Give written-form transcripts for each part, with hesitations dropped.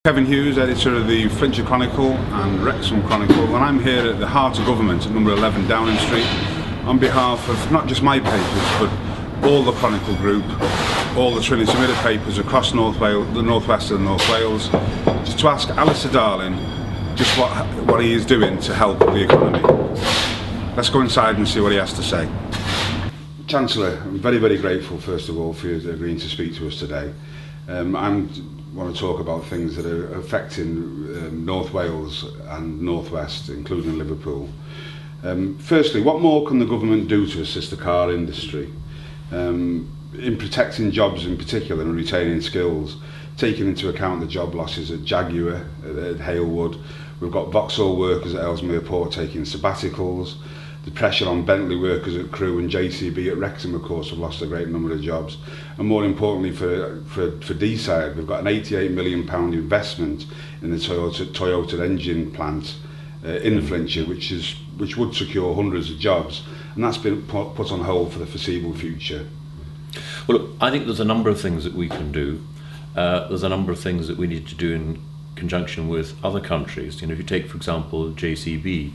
Kevin Hughes, editor of the Exchequer Chronicle and Wrexham Chronicle, and I'm here at the heart of government at number 11 Downing Street on behalf of not just my papers but all the Chronicle group, all the Trinity Mirror papers across North Wales, the North West and North Wales, just to ask Alistair Darling just what he is doing to help the economy. Let's go inside and see what he has to say. Chancellor, I'm very, very grateful first of all for you agreeing to speak to us today. I want to talk about things that are affecting North Wales and North West, including Liverpool. Firstly, what more can the government do to assist the car industry in protecting jobs in particular and retaining skills, taking into account the job losses at Jaguar, at Halewood? We've got Vauxhall workers at Ellesmere Port taking sabbaticals. The pressure on Bentley workers at Crewe and JCB at Wrexham, of course, have lost a great number of jobs. And more importantly for D-side, we've got an £88 million investment in the Toyota engine plant in Flintshire, which would secure hundreds of jobs. And that's been put on hold for the foreseeable future. Well, look, I think there's a number of things that we can do. There's a number of things that we need to do in conjunction with other countries. You know, if you take, for example, JCB,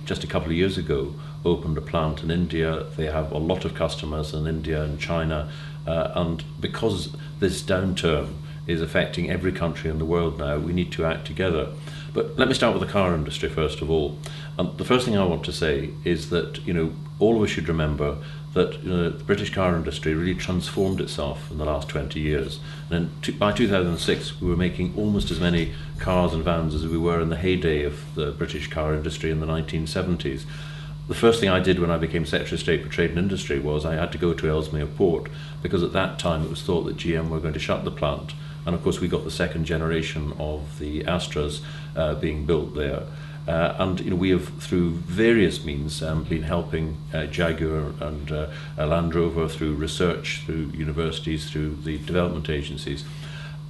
just a couple of years ago opened a plant in India. They have a lot of customers in India and China, and because this downturn is affecting every country in the world now, we need to act together. But let me start with the car industry first of all. The first thing I want to say is that all of us should remember that the British car industry really transformed itself in the last 20 years. And by 2006, we were making almost as many cars and vans as we were in the heyday of the British car industry in the 1970s. The first thing I did when I became Secretary of State for Trade and Industry was I had to go to Ellesmere Port, because at that time it was thought that GM were going to shut the plant. And of course we got the second generation of the Astras being built there. And we have, through various means, been helping Jaguar and Land Rover through research, through universities, through the development agencies.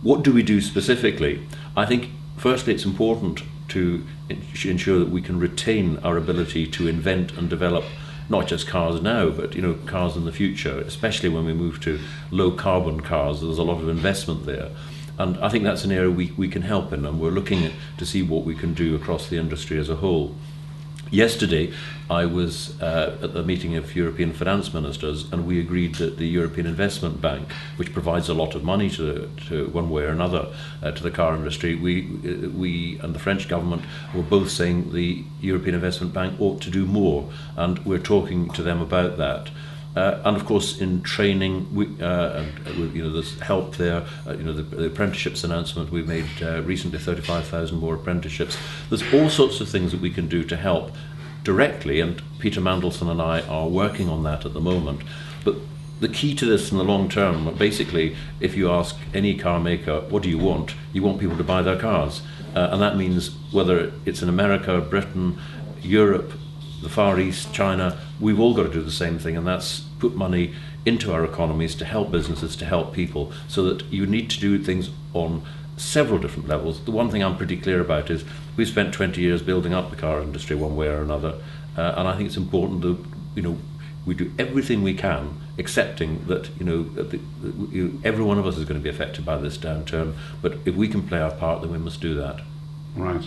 What do we do specifically? I think, firstly, it's important to ensure that we can retain our ability to invent and develop not just cars now, but cars in the future, especially when we move to low carbon cars. There's a lot of investment there. And I think that's an area we can help in, and we're looking to see what we can do across the industry as a whole. Yesterday, I was at the meeting of European finance ministers, and we agreed that the European Investment Bank, which provides a lot of money to one way or another to the car industry, we and the French government were both saying the European Investment Bank ought to do more, and we're talking to them about that. And of course, in training, there's help there. The apprenticeships announcement we made recently, 35,000 more apprenticeships. There's all sorts of things that we can do to help directly, and Peter Mandelson and I are working on that at the moment. But the key to this in the long term, basically, if you ask any car maker, what do you want? You want people to buy their cars. And that means whether it's in America, Britain, Europe, the Far East, China, we've all got to do the same thing, and that's put money into our economies to help businesses, to help people, so that you need to do things on several different levels. The one thing I'm pretty clear about is we've spent 20 years building up the car industry one way or another, and I think it's important that we do everything we can, accepting that every one of us is going to be affected by this downturn, but if we can play our part, then we must do that. Right.